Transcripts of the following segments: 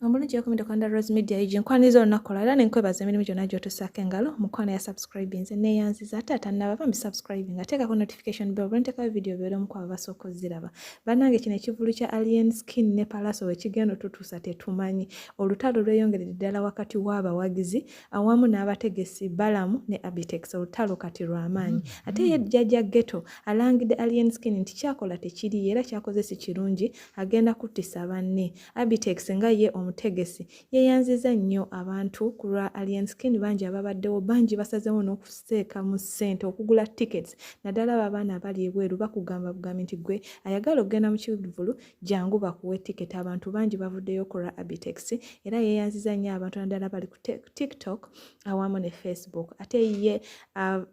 Omulungi yakomenda kwanda Rose Media ije nkwaniza olunakola era nenkwebaza emirimu gyonna gy'otusaako engalo mukwano ya subscribing nze neeyanziza ate atannaba bambi subscribing ateekako notification bell bwe nteekayo video beera omu ku abo basooka ozziraba. Bannange kino ekivulu kya alien skin ne Pallaso we kigenda otutuusa tetumanyi. Olutalo lweyongeredde ddala wakati w'abawagizi awamu n'abategesi Balam ne Arbitex. Olutalo kati lw'amaanyi ate ye jjajja ghetto alangidde alien skin nti kyakola tekiri era kyakoze si kirungi agenda kuttisa banne. Arbitex nga ye omutegesi yeeyanziza nnyo abantu ku lwa alien skin bangi ababaddewo bangi basazeewo n'okuseeka mu ssente okugula tickets naddala abaana abali ebweru bakugamba bugambi nti gwe ayagala okugenda mu kivulu jangu bakuwe ticket. Abantu bangi bavuddeyo ku lwa Arbitex era yeeyanziza nnyo abantu naddala bali ku TikTok awamu ne Facebook. Ate ye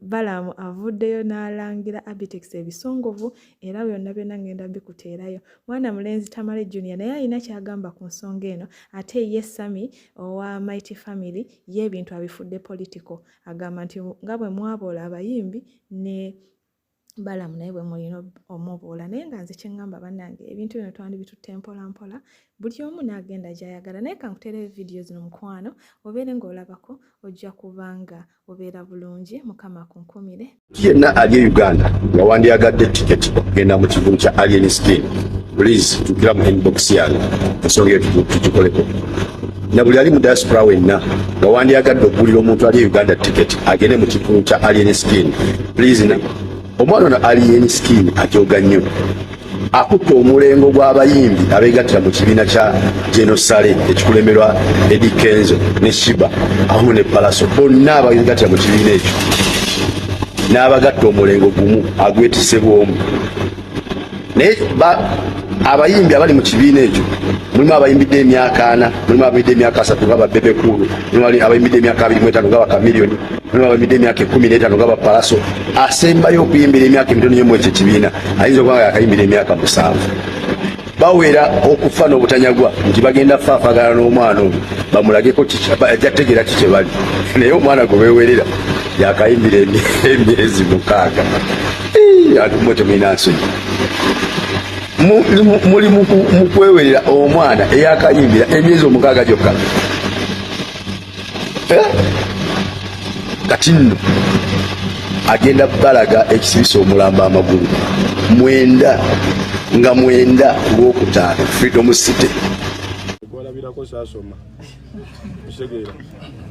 Balam avuddeyo n'alangira Arbitex ebisongovu era byonna ngenda bikuteerayo. Mwana mulenzi Tamale Junior naye alina kyagamba ku nsonga eno. Ate ye Sami owa Mighty Family ye ebintu abifudde political agamba nti nga bwe mwaboola abayimbi ne Balam naye bwe mulina omuboola naye nga nze kyengamba bannange ebintu bino twandibitutte mpola mpola buli omu n'agenda gy'ayagala naye kankuteere vidiyo zino mukwano obeere ng'olabako ojja kubanga obeera bulungi mukama kunkumire. Yenna ali e Uganda nga wandyagadde tiketi okugenda mu kivulu kya alien skin please tukira mu inbox yange ensonga eyo tugikoleko na buli ali mu diaspora wenna nga wandyagadde okugulira omuntu ali e Uganda tiketi agende mu kivulu kya alien skin please na omwana ono alien skin ajoga nnyo akutte omulengo gw'abayimbi abeegattira mu kibiina kya Genosale ekikulemerwa Eddie Kenzo ne Shiba awamu ne Pallaso bonna abeegattira mu kibiina ekyo n'abagatta omulengo gumu agwetise bw'omu naye abayimbi abali mu kibiina ekyo mulimu abayimbidde emyaka 4 mulimu abayimbidde emyaka 3 nga Bebe Kulu mulimu abayimbidde emyaka 25 nga Bakamiliyoni mulimu abayimbidde emyaka 15 nga Pallaso asembayo okuyimbira emyaka emitono nnyo mu ekyo ekibiina ayinza okuba nga yakayimbira emyaka 7 bawera okufa n'obutanyagwa nti bagenda faafagana n'omwana oyo bamulageko ajja kutegeera ki kye bali naye omwana gwe beewerera yakayimbira emyezi 6 ate mwe temulina nsonyi muli mu kwewerera omwana eyakayimbira emyezi 6 gyokka kati nno agenda balaga ekisibisa omulamba amagulu 9 nga 9 Olwokutaano Freedom City gwalabirako saasoma osegeera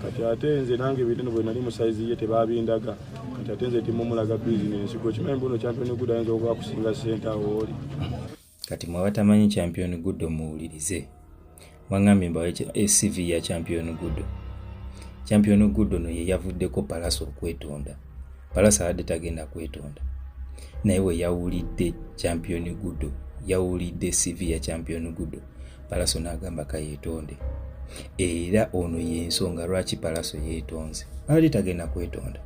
kati ate nze nange ebintu bwe nali mu saizi ye tebabindaga kati ate nze timumulaga bizinensi gwe kimanyi mbuno champion good ayinza okuba kusinga ssente awo oli kati mwabatamanyi champion good muwulirize mwangambye mbawe CV ya champion good no ye yavuddeko Pallaso okwetonda Pallaso adde tagenda kwetonda naye we yawulidde champion good yawulidde CV ya champion good Pallaso n'agamba kayeetonde era ono y'ensonga lwaki Pallaso yeetonze ali tagenda kwetonda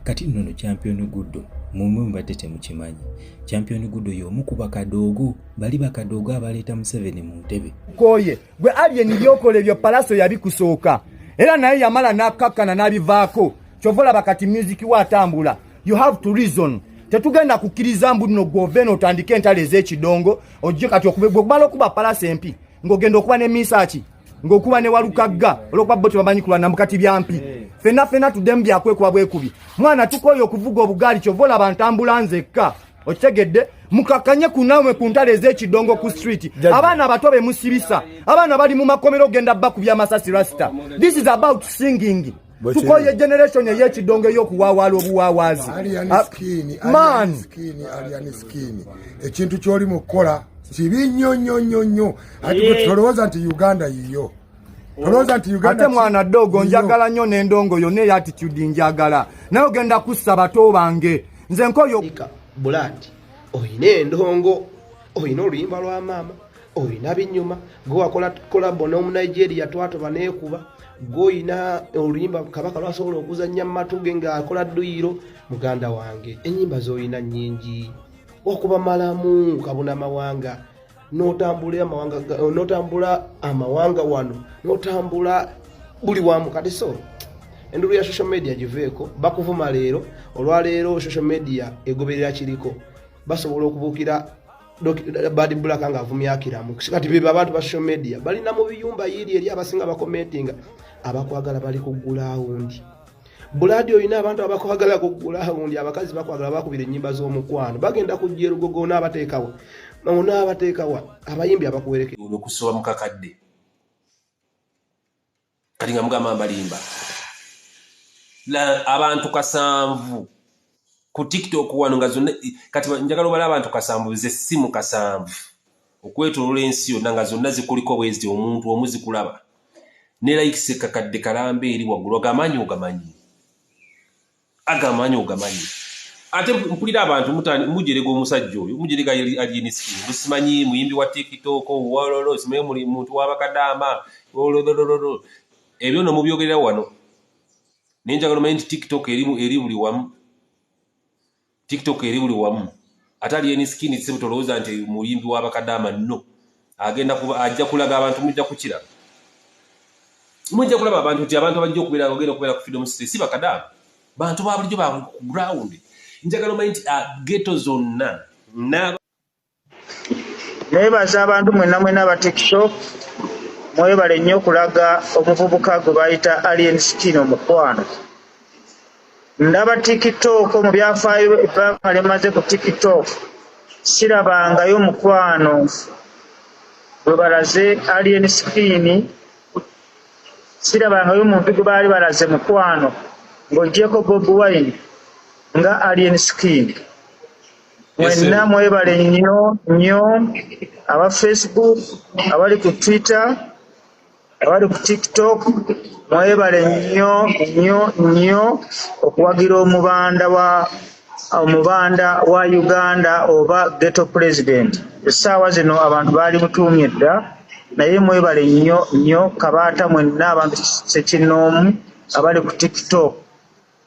kati nno champion good mumwe mbadde temukimanyi champion good y'omu ku bakadoogo bali bakadoogo abaleeta Museveni mu ntebe koye gwe alien byokola ebyo Pallaso yabikusooka era naye yamala n'akakkana n'abivaako kyovola bakati music watambula you have to reason tetugenda kukkiriza mbu nno governor otandike entale ez'ekidongo ojje kati okubala okuba Pallaso MP ng'ogenda okuba ne misaaki ng'okuba ne walukagga olwokuba bo tebamanyi kulwana mukati byampi fena tudemu byakwekuba bwekubi mwana tukoye okuvuga obugaali kyovola abantu ambulanzekka okitegedde mukakanye kunawe ku ntale ez'ekidongo ku street abaana abato be musibisa abaana bali mu makomero ogenda bakubya amasasi rasta. This is about singing. Tukoye generation ey'ekidongo ey'okuwawaala obuwaawazi alien skin ekintu ky'oli mu kukola kibi nnyo ate tolowooza nti Uganda yiyo ate mwana dogo njagala nnyo n'endongo yonna eya attitude njagala naye ogenda kussa bato bange nze nkoyo bulati oyina endongo oyina oluyimba lwa maama oyina binyuma gwe wakola kolabo n'omunigeria twatoba neekuba goyina oluyimba kabaka lwasobola okuzannya mu matuge ng'akola dduyiro muganda wange ennyimba z'oyina nnyingi okuba malamu kabuna amawanga n'otambula amawanga wano n'otambula buli wamu kati so endulu ya social media giveeko bakuvuma leero olwaleero social media egoberera kiriko basobola okubuukira Bad Black anga avumya akiramu kati biba abantu ba social media balina mu biyumba yiri eri abasinga bakomentinga abakwagala bali kugula undi Buladi oyina abantu abakwagala kugula undi abakazi bakwagala bakubira ennyimba z'omukwano bagenda kujja erugogo n'abateekawo abayimbi abakuwerekera okusoba mukakadde kati nga mugamba mbalimba abantu kasanvu ku TikTok wano nga zonna kati njagala obala abantu kasanvu ze simu kasanvu okwetolola ensi yonna nga zonna zikuliko bwezi omuntu omuzi kulaba ne likes kakadde kalambe eri waggulu agamanyi ate mpulira abantu mujerega omusajja oyo mujerega ajini skin musimanyi muyimbi wa TikTok wololo simanyi muli muntu wabakadama wololo ebyo no mubyogerera wano ninjagala omanyi TikTok eri buli wamu atali eni skin sebutolooza nti muyimbi wabakadama no agenda kuba ajja kulaga abantu mujja kukira mujja kulaba abantu nti abantu abajja okubeera ku freedom city si bakadama bantu babulijjo ba ground njagala omanyi nti ghetto zonna nebaza abantu mwena aba TikTok mwebale nnyo okulaga omuvubuka gwe bayita alien skin omukwano ndaba TikTok mu byafaayo ebbanga limaze ku TikTok sirabangayo omukwano gwe balaze alien skin sirabangayo omuntu gwe baali balaze mukwano ng'ogyeko Bob Wine nga alien skin mwenna mwebale nnyo aba Facebook abali ku Twitter abali ku TikTok mwebale nnyo okuwagira omubanda wa Uganda oba ghetto president essaawa zino abantu baali mutuumye dda naye mwebale nnyo kabaata mwenna abantu sekinoomu abali ku TikTok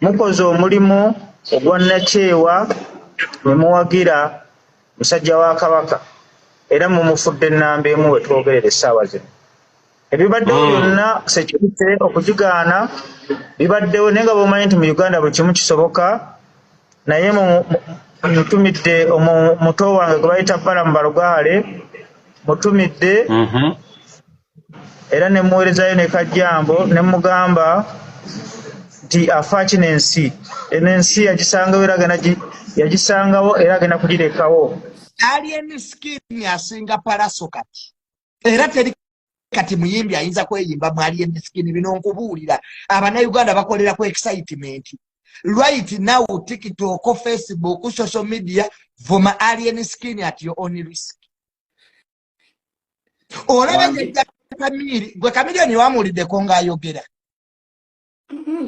mukoze omulimu ogwannakyewa ne muwagira musajja wa Kabaka era mumufudde ennamba emu we twogerera essaawa zino ebibaddewo byonna sekirite okugigaana bibaddewo naye nga bwomanyi nti mu Uganda buli kimu kisoboka naye mutumidde muto wange gwe bayita Balam Balugaale mutumidde era ne muweerezayo ne Kajjambo ne mugamba nti afa kino ensi yagisangawo era agenda kugirekawo alien skin asinga Pallaso kati era teri kati muyimbi ayinza kweyimba mu alien skin bino nkubuulira abannayuganda bakolera ku excitement right now TikTok, Facebook, social media vuma alien skin at your own risk olabye Kamiri gwe Kamirioni wamuliddeko ng'ayogera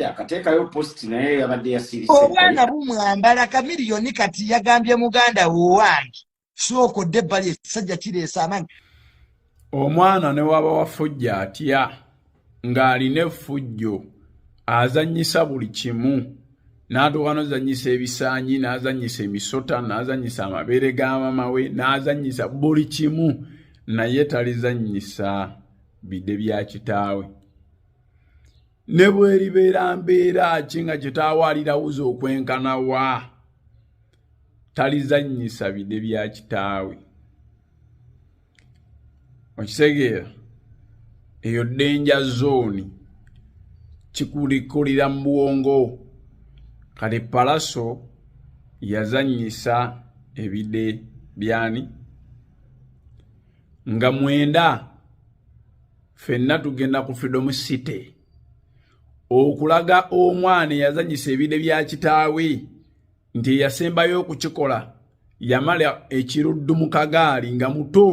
akateekayo post naye yabadde yasirise obwana bumwambala Kamirioni kati yagambye muganda wowange sookodde ebbali essajja kireesa amanyi omwana ne waba wafujja atya ng'alina effujjo azannyisa buli kimu n'atuuka n'ozannyisa ebisaanyi n'azannyisa emisota n'azannyisa amabeere g'amama we n'azannyisa buli kimu naye talizannyisa bidde bya kitaawe ne bweribeera mbeera ki nga kitaawe alirawuza okwenkanawa talizannyisa bidde bya kitaawe okitegeera eyo danger zone kikulikulira mu bwongo kale Pallaso yazannyisa ebidde byani nga mwenda fenna tugenda ku freedom city okulaga omwana yazannyisa ebidde bya kitaawe nti yasembayo okukikola yamala ekiruddu mu kagaali nga muto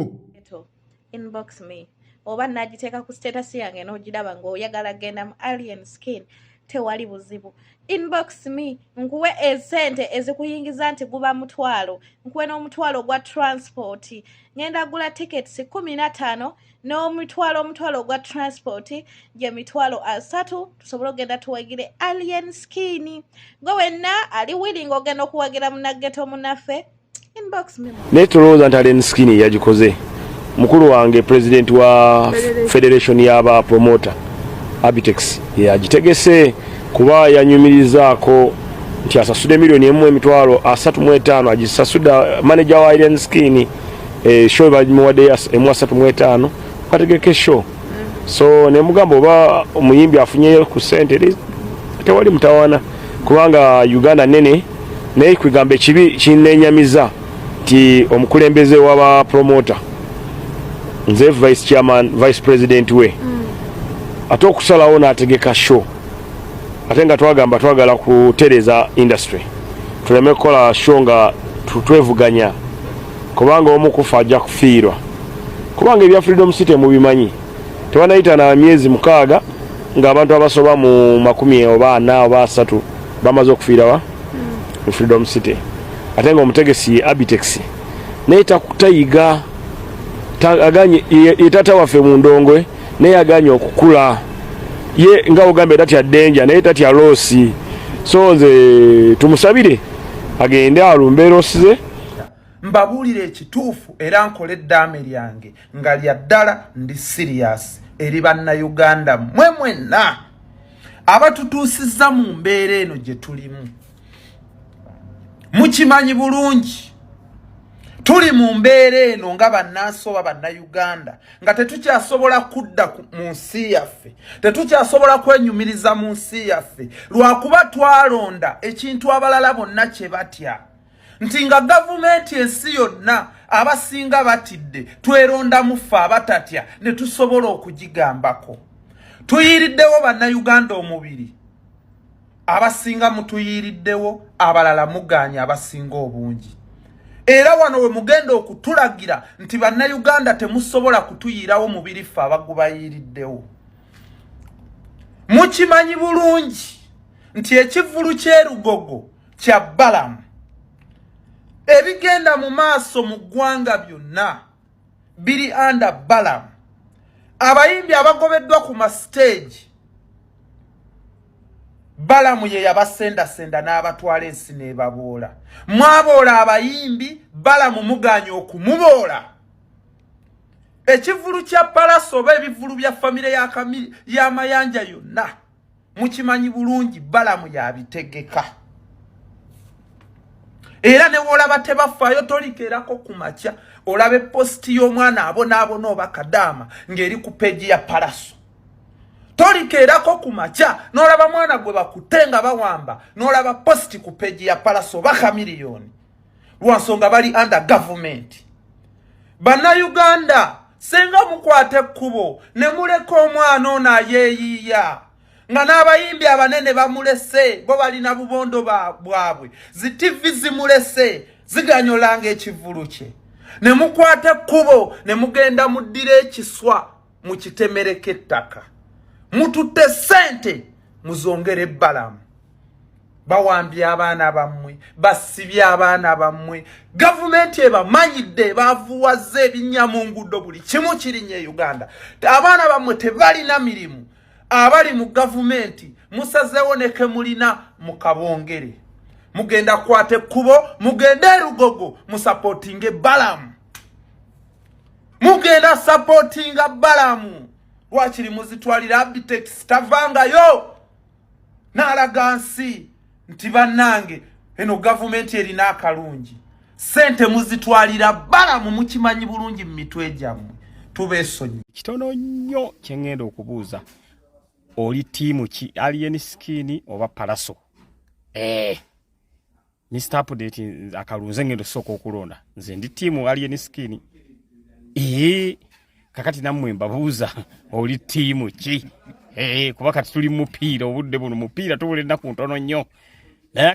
inbox me oba nagiteeka ku status yange n'ogiraba ng'oyagala genda mu alien skin tewali buzibu inbox me nkuwe esente ezikuyingiza nti guba mutwalo nkuwe n'omutwalo gwa transport ngenda gula tickets 15 n'omutwalo gwa transport gye mitwalo 3 tusobole ogenda tuwagire alien skin gwe wenna ali willing ogenda okuwagira munaggeto munaffe inbox me netolooza nti alien skin yagikoze mukulu wange president wa federation y'aba promoter Arbitex yagitegese kuba yanyumirizaako nti asasude $1,035,000 agisasuda manager wa Alien Skin show bamuwadde emwasatu mu 5 kategeke show so ne mugamba oba omuyimbi afunye ku sente tewali mutawana kubanga Uganda nene naye kwigamba ekibi kinenyamiza ti omukulembeze w'aba promoter nze vice chairman vice president we ate okusalawo n'ategeka show ate nga twagala kutereza industry tuleme kukola show nga tutwevuganya kubanga omukufa ajja kufiirwa kubanga ebya Freedom City mubimanyi tebanayita na myezi 6 ng'abantu abasoba mu 10 oba 4 oba 3 bamaze okufiirawa mu Freedom City ate nga omutegesi Arbitex nayita kutayiga aganye itata waffe mu ndongwe naye aganye okukula ye nga ogambe tatya danger naye tatya losi so nze tumusabire agende alumbe losize mbabuulire ekituufu era nkole eddaame lyange nga lya ddala ndi serious eri bannayuganda mmwe mwenna abatutuusizza mu mbeera eno gye tulimu mukimanyi bulungi tuli mu mbeera eno nga bannansi oba bannayuganda nga tetukyasobola kudda mu nsi yaffe tetukyasobola kwenyumiriza mu nsi yaffe lwakuba twalonda ekintu abalala bonna kye batya nti nga gavumenti ensi yonna abasinga batidde tweronda mufe abatatya ne tusobola okugigambako tuyiriddewo bannayuganda omubiri abasinga mutuyiriddewo abalala muganya abasinga obungi era wano we mugenda okutulagira nti bannayuganda temusobola kutuyirawo mubiri ffe abagubayiriddewo mukimanyi bulungi nti ekivulu ky'erugogo kya Balam ebigenda mu maaso mu ggwanga byonna biri under Balam abayimbi abagobeddwa ku mastage Balamu ye yabasendasenda n'abatwala ensi n'ebaboola mwaboola abayimbi Balamu muganya okumuboola ekivulu kya Pallaso oba ebivulu bya famire y'amayanja yonna mukimanyi bulungi Balamu yabitegeka era ne wolaba tebafaayo tolikeerako ku makya olaba posti y'omwana abonaabona oba kadaama ng'eri ku peegi ya Pallaso tolikeerako ku makya n'olaba mwana gwe bakutte nga bawamba n'olaba posti ku peegi ya Pallaso oba kamiliyoni lwansonga bali under government bannayuganda senga mukwate ekkubo ne muleka omwana ono ayeeyiiya nga n'abayimbi abanene bamulese bo balina bubondo bwabwe zi TV zimulese ziganyolanga ekivulu kye ne mukwate ekkubo ne mugenda muddira ekiswa mukitemereko ettaka mututte sente muzongere Balamu bawambye abaana bammwe basibye abaana bammwe gavumenti ebamanyidde bavuwaze ebinnya mu nguudo buli kimu kirinnya e Uganda abaana bammwe tebalina mirimu abali mu gavumenti musazeewo neke mulina mukabongere mugenda kwate kubo mugende erugogo musupportinge Balamu mugenda supportinga Balamu lwakiri muzitwalira Arbitex tavangayo n'alaga nsi nti bannange eno gavumenti erina akalungi sente muzitwalira Balamu mukimanyi bulungi mu mitwe gyammwe tubeesonyi kitono nnyo kye ngenda okubuuza oli tiimu ki alien skin oba Pallaso Mr. Update akalunze ngendo soko okulonda nze ndi tiimu alien skin kakati nammwe mbabuuza oli tiimu ki kuba kati tuli mupiira obudde buno mupiira tubula ennaku ntono nnyo